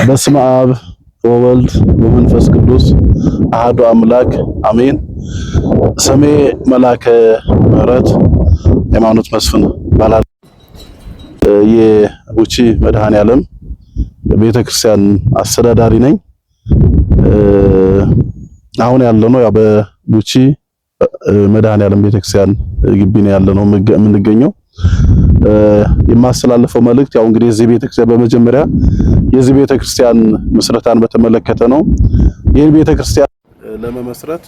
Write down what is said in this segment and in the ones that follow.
በስመ አብ ወወልድ ወመንፈስ ቅዱስ አሐዱ አምላክ አሜን። ስሜ መላከ ምሕረት ሃይማኖት መስፍን ይባላል። የቡቺ መድኃኔዓለም ቤተክርስቲያን አስተዳዳሪ ነኝ። አሁን ያለነው ያው በቡቺ መድኃኔዓለም ቤተክርስቲያን ግቢ ነው ያለነው የምንገኘው። የማስተላለፈው መልእክት ያው እንግዲህ እዚህ ቤተክርስቲያን በመጀመሪያ የዚህ ቤተክርስቲያን ምስረታን በተመለከተ ነው። ይህን ቤተክርስቲያን ለመመስረት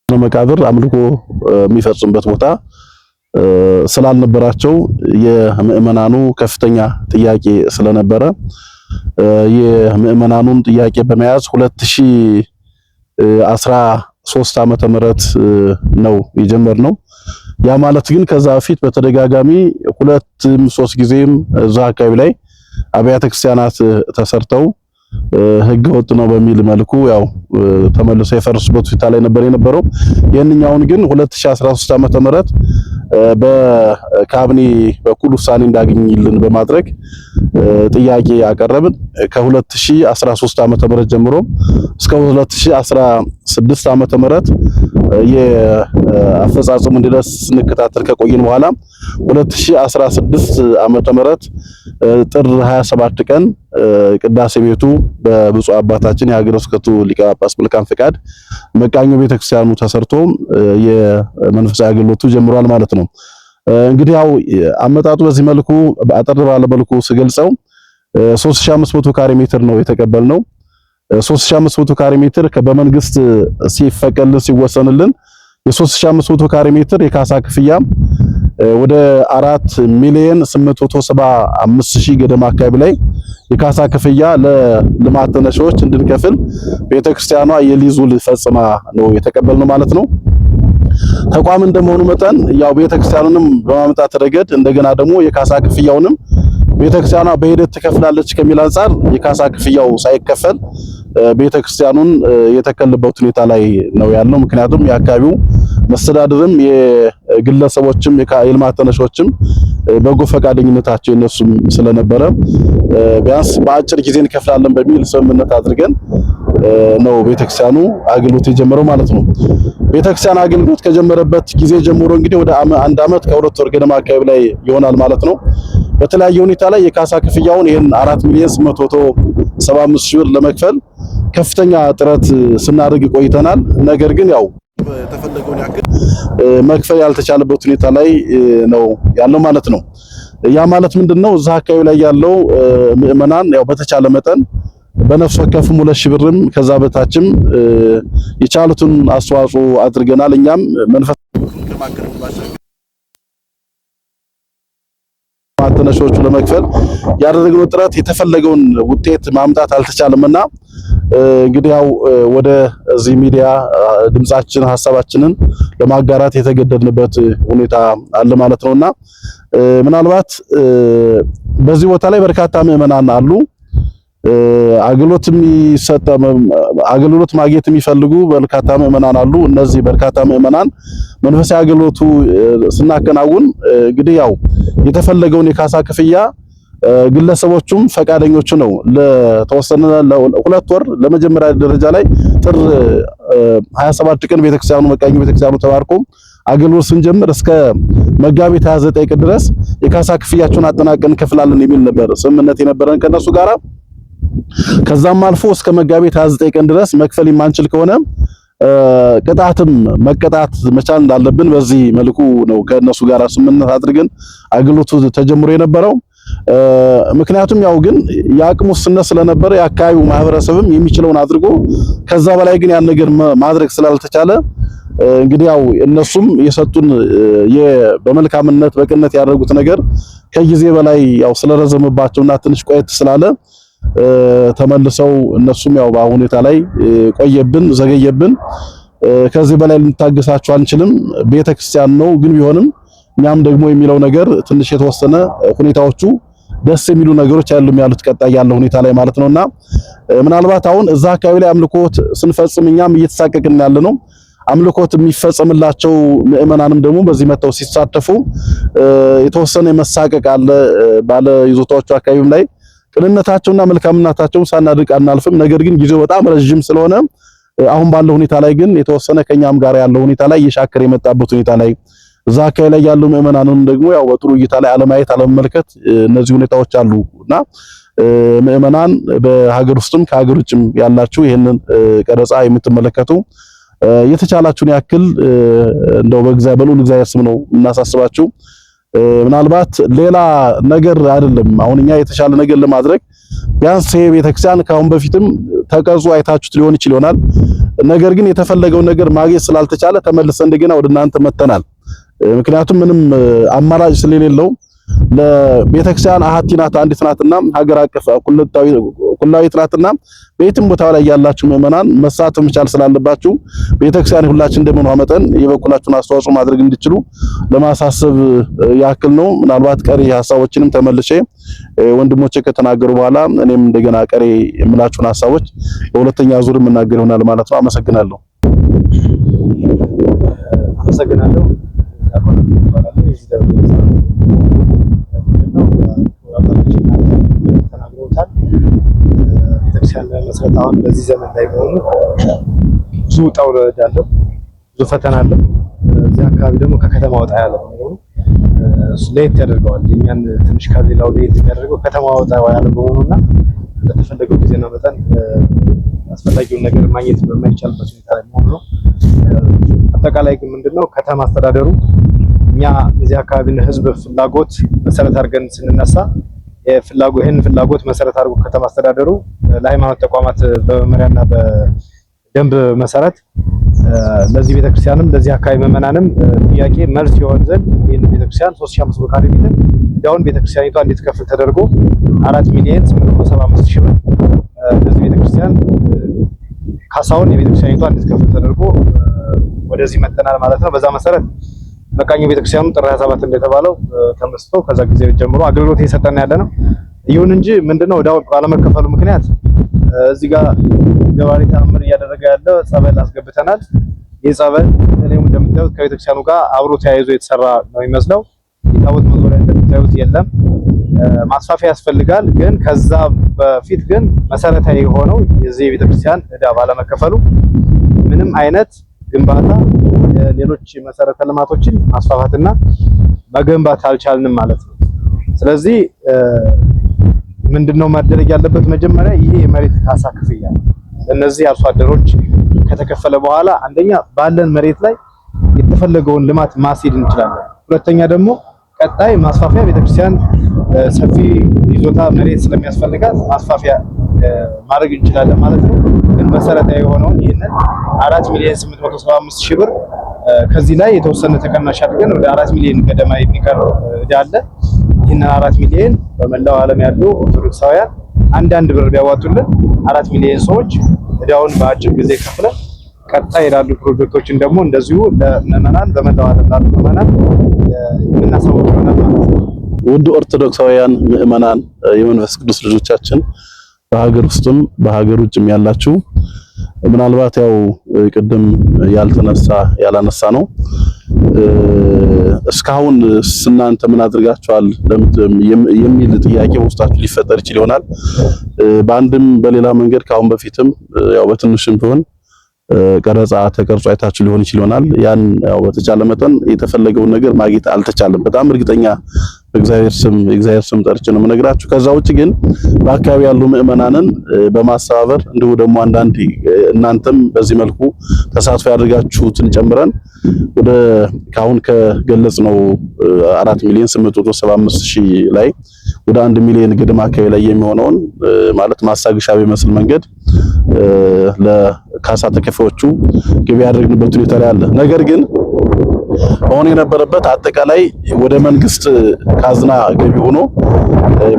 መቃብር አምልኮ የሚፈጽሙበት ቦታ ስላልነበራቸው የምእመናኑ ከፍተኛ ጥያቄ ስለነበረ የምእመናኑን ጥያቄ በመያዝ 2013 ዓመተ ምህረት ነው የጀመርነው። ያ ማለት ግን ከዛ በፊት በተደጋጋሚ 2-3 ጊዜም እዛ አካባቢ ላይ አብያተ ክርስቲያናት ተሰርተው ህገ ወጥ ነው በሚል መልኩ ያው ተመልሶ የፈረሱበት ሁኔታ ላይ ነበር የነበረው። የእኛውን ግን 2013 ዓመተ ምህረት በካቢኔ በኩል ውሳኔ እንዳገኝልን በማድረግ ጥያቄ ያቀረብን ከ2013 ዓመተ ምህረት ጀምሮ እስከ 2016 ዓመተ ምህረት የአፈጻጸሙ እንዲደርስ ስንከታተል ከቆየን በኋላ 2016 ዓመተ ምህረት ጥር 27 ቀን ቅዳሴ ቤቱ በብፁዕ አባታችን የሀገረ ስብከቱ ሊቀ ጳጳስ መልካም ፈቃድ መቃኞ ቤተክርስቲያኑ ተሰርቶ የመንፈሳዊ አገልግሎቱ ጀምሯል ማለት ነው። እንግዲህ ያው አመጣጡ በዚህ መልኩ አጠር ባለ መልኩ ስገልጸው 3500 ካሬ ሜትር ነው የተቀበልነው። 3500 ካሬ ሜትር በመንግስት ሲፈቀድልን ሲወሰንልን የ3500 ካሬ ሜትር የካሳ ክፍያ ወደ 4,875,000 ገደማ አካባቢ ላይ የካሳ ክፍያ ለልማት ተነሺዎች እንድንከፍል ቤተክርስቲያኗ የሊዝ ውል ፈጽማ ነው የተቀበልነው ማለት ነው። ተቋም እንደመሆኑ መጠን ያው ቤተክርስቲያኑንም በማምጣት ረገድ እንደገና ደግሞ የካሳ ክፍያውንም ቤተክርስቲያኗ በሂደት ትከፍላለች ከሚል አንፃር የካሳ ክፍያው ሳይከፈል ቤተክርስቲያኑን የተከለበት ሁኔታ ላይ ነው ያለው። ምክንያቱም የአካባቢው መስተዳድርም የግለሰቦችም የልማት ተነሺዎችም በጎ ፈቃደኝነታቸው እነሱም ስለነበረ ቢያንስ በአጭር ጊዜ እንከፍላለን በሚል ስምምነት አድርገን ነው ቤተክርስቲያኑ አገልግሎት የጀመረው ማለት ነው። ቤተክርስቲያን አገልግሎት ከጀመረበት ጊዜ ጀምሮ እንግዲህ ወደ 1 ዓመት ከ2 ወር ገደማ አካባቢ ላይ ይሆናል ማለት ነው። በተለያየ ሁኔታ ላይ የካሳ ክፍያውን ይሄን 4,875,000 ብር ለመክፈል ከፍተኛ ጥረት ስናደርግ ቆይተናል። ነገር ግን ያው የተፈለገውን ያክል መክፈል ያልተቻለበት ሁኔታ ላይ ነው ያለው ማለት ነው። ያ ማለት ምንድነው? እዛ አካባቢ ላይ ያለው ምእመናን ያው በተቻለ መጠን በነፍስ ወከፍም 2,000 ብርም ከዛ በታችም የቻሉትን አስተዋጽኦ አድርገናል። እኛም መንፈስ ተነሺዎቹ ለመክፈል ያደረግነው ጥረት የተፈለገውን ውጤት ማምጣት አልተቻለምና እንግዲህ ያው ወደ እዚህ ሚዲያ ድምጻችን ሐሳባችንን ለማጋራት የተገደድንበት ሁኔታ አለ ማለት ነውና ምናልባት በዚህ ቦታ ላይ በርካታ ምእመናን አሉ። አገልግሎት ማግኘት የሚፈልጉ በርካታ ምእመናን አሉ። እነዚህ በርካታ ምእመናን መንፈሳዊ አገልግሎቱ ስናከናውን እንግዲህ ያው የተፈለገውን የካሳ ክፍያ ግለሰቦቹም ፈቃደኞቹ ነው ለተወሰነ ለ2 ወር ለመጀመሪያ ደረጃ ላይ ጥር 27 ቀን ቤተክርስቲያኑ መቃኞ ቤተክርስቲያኑ ተባርኮ አገልግሎት ስንጀምር እስከ መጋቢት 29 ቀን ድረስ የካሳ ክፍያቸውን አጠናቀን እንከፍላለን የሚል ነበር ስምምነት የነበረን ከነሱ ጋራ። ከዛም አልፎ እስከ መጋቢት 29 ቀን ድረስ መክፈል የማንችል ከሆነ ቅጣትም መቀጣት መቻል እንዳለብን በዚህ መልኩ ነው ከነሱ ጋር ስምምነት አድርገን አገልግሎቱ ተጀምሮ የነበረው። ምክንያቱም ያው ግን የአቅሙ ውስንነት ስለነበረ የአካባቢው ማህበረሰብም የሚችለውን አድርጎ ከዛ በላይ ግን ያን ነገር ማድረግ ስላልተቻለ እንግዲህ ያው እነሱም የሰጡን በመልካምነት በቅንነት ያደረጉት ነገር ከጊዜ በላይ ያው ስለረዘመባቸውና ትንሽ ቆየት ስላለ ተመልሰው እነሱም ያው በአሁኑ ሁኔታ ላይ ቆየብን፣ ዘገየብን፣ ከዚህ በላይ ልንታገሳቸው አንችልም፣ ቤተክርስቲያን ነው ግን ቢሆንም እኛም ደግሞ የሚለው ነገር ትንሽ የተወሰነ ሁኔታዎቹ ደስ የሚሉ ነገሮች ያሉት ቀጣይ ያለው ሁኔታ ላይ ማለት ነውና ምናልባት አሁን እዛ አካባቢ ላይ አምልኮት ስንፈጽም እኛም እየተሳቀቅን ያለ ነው። አምልኮት የሚፈጸምላቸው ምእመናንም ደግሞ በዚህ መተው ሲሳተፉ የተወሰነ መሳቀቅ አለ። ባለ ይዞታዎቹ አካባቢም ላይ ቅንነታቸውና መልካምነታቸውን ሳናድቅ አናልፍም። ነገር ግን ጊዜው በጣም ረጅም ስለሆነ አሁን ባለው ሁኔታ ላይ ግን የተወሰነ ከኛም ጋር ያለው ሁኔታ ላይ እየሻከረ የመጣበት ሁኔታ ላይ እዛ አካባቢ ላይ ያለው ምእመናንም ደግሞ ያው በጥሩ እይታ ላይ አለማየት አለመመልከት እነዚህ ሁኔታዎች አሉና ምእመናን በሀገር ውስጥም ከሀገር ውጭም ያላችሁ ይሄንን ቀረጻ የምትመለከቱ የተቻላችሁን ያክል እንደው በእግዚአብሔር ስም ነው እናሳስባችሁ። ምናልባት ሌላ ነገር አይደለም። አሁን እኛ የተሻለ ነገር ለማድረግ ቢያንስ ቤተክርስቲያን ካሁን በፊትም ተቀርጾ አይታችሁት ሊሆን ይችላል። ነገር ግን የተፈለገውን ነገር ማግኘት ስላልተቻለ ተመልሰን እንደገና ወደ እናንተ መተናል። ምክንያቱም ምንም አማራጭ ስለሌለው ለቤተክርስቲያን አሃቲናት አንዲት ናትና ሀገር አቀፍ ኩላዊት ናትና በየትም ቦታ ላይ ያላችሁ ምእመናን መሳተፍ መቻል ስላለባችሁ ቤተክርስቲያን ሁላችን እንደምንዋ መጠን የበኩላችሁን አስተዋጽኦ ማድረግ እንድትችሉ ለማሳሰብ ያክል ነው። ምናልባት ቀሪ ሐሳቦችንም ተመልሼ ወንድሞቼ ከተናገሩ በኋላ እኔም እንደገና ቀሪ የምላችሁን ሐሳቦች በሁለተኛ ዙር የምናገር ይሆናል ማለት ነው። አመሰግናለሁ። ቤተክርስቲያን መስረት አሁን በዚህ ዘመን ላይ በሆኑ ብዙ ውጣ ውረድ አለው፣ ብዙ ፈተና አለው። እዚህ አካባቢ ደግሞ ከከተማ ወጣ ያለ በመሆኑ ለየት ያደርገዋል። እኛን ትንሽ ከሌላው ለየት የሚያደርገው ከተማ ወጣ ያለ በመሆኑና በተፈለገው ጊዜና መጠን አስፈላጊውን ነገር ማግኘት በማይቻልበት ሁኔታ ላይ መሆኑ ነው። አጠቃላይ ግን ምንድነው ከተማ አስተዳደሩ እኛ የዚህ አካባቢን ህዝብ ፍላጎት መሰረት አድርገን ስንነሳ ይህን ፍላጎት መሰረት አድርጎ ከተማ አስተዳደሩ ለሃይማኖት ተቋማት በመመሪያና በደንብ መሰረት ለዚህ ቤተክርስቲያንም ለዚህ አካባቢ ምዕመናንም ጥያቄ መልስ ይሆን ዘንድ ይህን ቤተክርስቲያን 3500 ካሬ ሜትር ዳውን ቤተክርስቲያኒቷ እንድትከፍል ተደርጎ 4,875,000 ብር ለዚህ ቤተክርስቲያን ካሳውን የቤተክርስቲያኒቷ እንድትከፍል ተደርጎ ወደዚህ መተናል ማለት ነው። በዛ መሰረት መቃኞ ቤተክርስቲያኑ ጥር 27 እንደተባለው ተመስቶ ከዛ ጊዜ ጀምሮ አገልግሎት እየሰጠን ያለ ነው። ይሁን እንጂ ምንድነው ወዳው ባለመከፈሉ ምክንያት እዚህ ጋር ገባሪ ተአምር እያደረገ ያለ ጸበል አስገብተናል። ይህ ጸበል እኔም እንደምታዩት ከቤተክርስቲያኑ ጋር አብሮ ተያይዞ የተሰራ ነው የሚመስለው። የታቦት መዞሪያ እንደምታዩት የለም። ማስፋፊያ ያስፈልጋል። ግን ከዛ በፊት ግን መሰረታዊ የሆነው የዚህ ቤተክርስቲያን ዕዳ ባለመከፈሉ ምንም አይነት ግንባታ ሌሎች መሰረተ ልማቶችን ማስፋፋትና መገንባት አልቻልንም ማለት ነው። ስለዚህ ምንድነው ማድረግ ያለበት? መጀመሪያ ይሄ የመሬት ካሳ ክፍያ ለነዚህ አርሶ አደሮች ከተከፈለ በኋላ አንደኛ ባለን መሬት ላይ የተፈለገውን ልማት ማስሄድ እንችላለን። ሁለተኛ ደግሞ ቀጣይ ማስፋፊያ ቤተክርስቲያን ሰፊ ይዞታ መሬት ስለሚያስፈልጋት ማስፋፊያ ማድረግ እንችላለን ማለት ነው። ግን መሰረታዊ የሆነውን ይሄንን 4,875,000 ብር ከዚህ ላይ የተወሰነ ተቀናሽ አድርገን ወደ 4 ሚሊዮን ገደማ የሚቀር ዕዳ አለ። ይሄንን 4 ሚሊዮን በመላው ዓለም ያሉ ኦርቶዶክሳውያን አንዳንድ ብር ቢያዋጡልን 4 ሚሊዮን ሰዎች ዕዳውን በአጭር ጊዜ ከፍለን ቀጣይ ያሉ ፕሮጀክቶችን ደግሞ እንደዚሁ ለምዕመናን በመላው ዓለም ላሉ ምዕመናን የምናሳውቅ ይሆናል ማለት ነው። ውድ ኦርቶዶክሳውያን ምዕመናን የመንፈስ ቅዱስ ልጆቻችን በሀገር ውስጥም በሀገር ውጭም ያላችሁ ምናልባት ያው ቅድም ያላነሳ ነው እስካሁን እናንተ ምን አድርጋችኋል የሚል ጥያቄ ውስጣችሁ ሊፈጠር ይችል ይሆናል። በአንድም በሌላ መንገድ ካሁን በፊትም ያው በትንሽም ቢሆን ቀረጻ ተቀርጾ አይታችሁ ሊሆን ይችላል። ያን ያው በተቻለ መጠን የተፈለገውን ነገር ማግኘት አልተቻለም። በጣም እርግጠኛ በእግዚአብሔር ስም ጠርቼ ነው የምነግራችሁ። ከዛ ውጪ ግን በአካባቢ ያሉ ምዕመናንን በማስተባበር እንዲሁ ደግሞ አንዳንድ እናንተም በዚህ መልኩ ተሳትፎ ያደርጋችሁትን ጨምረን ወደ ካሁን ከገለጽነው 4,875,000 ላይ ወደ 1 ሚሊዮን ገደማ አካባቢ ላይ የሚሆነውን ማለት ማሳገሻ በመስል መንገድ ለካሳ ተከፋዮቹ ገቢ ያደረግንበት ሁኔታ ላይ አለ። ነገር ግን አሁን የነበረበት አጠቃላይ ወደ መንግስት ካዝና ገቢ ሆኖ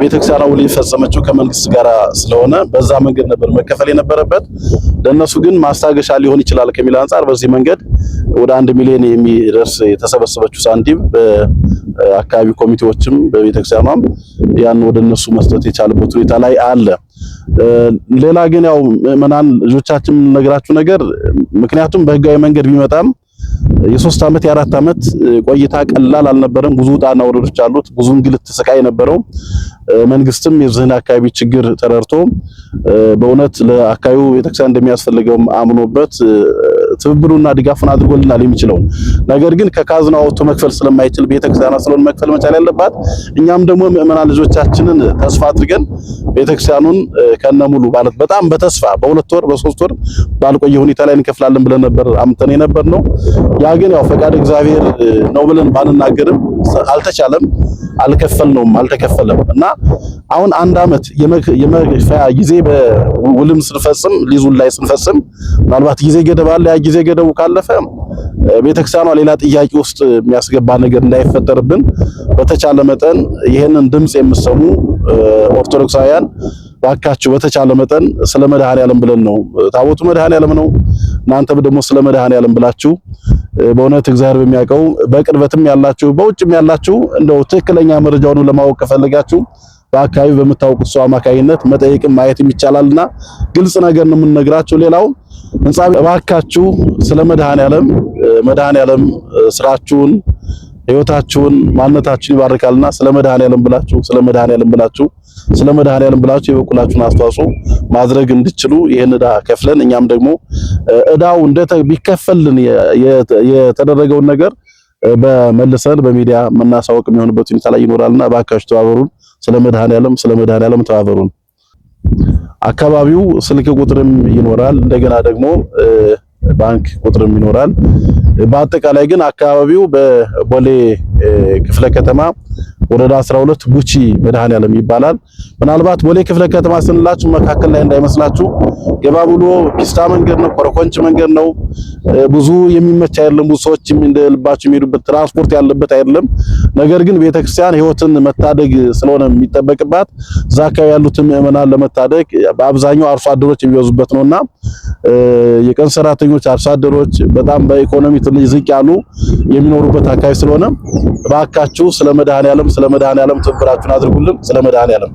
ቤተክርስቲያኗ ውል የፈጸመችው ከመንግስት ጋር ስለሆነ በዛ መንገድ ነበር መከፈል የነበረበት። ለነሱ ግን ማስታገሻ ሊሆን ይችላል ከሚል አንፃር በዚህ መንገድ ወደ 1 ሚሊዮን የሚደርስ የተሰበሰበችው ሳንቲም በአካባቢ ኮሚቴዎችም በቤተክርስቲያኗም ያን ወደ እነሱ መስጠት የቻለበት ሁኔታ ላይ አለ። ሌላ ግን ያው ምዕመናን ልጆቻችን ነገራችሁ ነገር ምክንያቱም በህጋዊ መንገድ ቢመጣም የ3 ዓመት የ4 ዓመት ቆይታ ቀላል አልነበረም። ብዙ ጣና ወረዶች አሉት፣ ብዙ እንግልት ስቃይ ነበረው። መንግስትም የዚህን አካባቢ ችግር ተረድቶ በእውነት ለአካባቢው ቤተክርስቲያን እንደሚያስፈልገው አምኖበት ትብብሩና ድጋፉን አድርጎልናል የሚችለው። ነገር ግን ከካዝናው አውጥቶ መክፈል ስለማይችል ቤተክርስቲያኗ ስለሆነ መክፈል መቻል ያለባት፣ እኛም ደግሞ ምእመናን ልጆቻችንን ተስፋ አድርገን ቤተክርስቲያኑን ከነሙሉ ማለት በጣም በተስፋ በ2 ወር በ3 ወር ባልቆየ ሁኔታ ላይ እንከፍላለን ብለን ነበር አምተን የነበር ነው። ያ ግን ያው ፈቃድ እግዚአብሔር ነው ብለን ባንናገርም አልተቻለም፣ አልከፈልነውም፣ አልተከፈለም እና አሁን 1 ዓመት የመክፈያ ጊዜ በውልም ስንፈጽም ሊዙን ላይ ስንፈጽም ምናልባት ጊዜ ገደብ አለ። ያ ጊዜ ገደቡ ካለፈ ቤተክርስቲያኗ ሌላ ጥያቄ ውስጥ የሚያስገባ ነገር እንዳይፈጠርብን በተቻለ መጠን ይሄንን ድምጽ የምሰሙ ኦርቶዶክሳውያን ባካችሁ በተቻለ መጠን ስለ መድኃኔዓለም ብለን ነው፣ ታቦቱ መድኃኔዓለም ነው። እናንተም ደግሞ ስለ መድኃኔዓለም ብላችሁ በእውነት እግዚአብሔር በሚያውቀው በቅርበትም ያላችሁ በውጭም ያላችሁ እንደው ትክክለኛ መረጃውን ለማወቅ ከፈለጋችሁ በአካባቢ በምታውቁት ሰው አማካይነት መጠየቅም ማየትም ይቻላልና ግልጽ ነገር ነው የምንነግራችሁ። ሌላው ህንጻ ባካችሁ ስለ መድኃኔዓለም ስራችሁን ህይወታችሁን ማንነታችሁን ይባርካልና ስለ መድኃኔዓለም ብላችሁ የበኩላችሁን አስተዋጽኦ ማድረግ እንድትችሉ ይሄን ዕዳ ከፍለን እኛም ደግሞ ዕዳው ቢከፈልን የተደረገውን ነገር በመልሰን በሚዲያ መናሳወቅ የሚሆንበት ሁኔታ ላይ ይኖራልና ባካችሁ ተባበሩን። ስለ መድኃኔዓለም ተባበሩን። አካባቢው ስልክ ቁጥርም ይኖራል፣ እንደገና ደግሞ ባንክ ቁጥርም ይኖራል። በአጠቃላይ ግን አካባቢው በቦሌ ክፍለ ከተማ ወረዳ 12 ጉቺ መድኃኔዓለም ይባላል። ምናልባት ቦሌ ክፍለ ከተማ ስንላችሁ መካከል ላይ እንዳይመስላችሁ፣ ገባ ብሎ ፒስታ መንገድ ነው፣ ኮረኮንች መንገድ ነው። ብዙ የሚመች አይደለም፣ ብዙ ሰዎች እንደልባቸው የሚሄዱበት ትራንስፖርት ያለበት አይደለም። ነገር ግን ቤተክርስቲያን ህይወትን መታደግ ስለሆነ የሚጠበቅባት እዛ አካባቢ ያሉትን ምእመናን ለመታደግ በአብዛኛው አርሶ አደሮች የሚበዙበት ነውና የቀን ሰራተኞች፣ አርሶ አደሮች በጣም በኢኮኖሚ ትንሽ ዝቅ ያሉ የሚኖሩበት አካባቢ ስለሆነ እባካችሁ ስለ መድኃኔዓለም ትብብራችሁን አድርጉልን። ስለ መድኃኔዓለም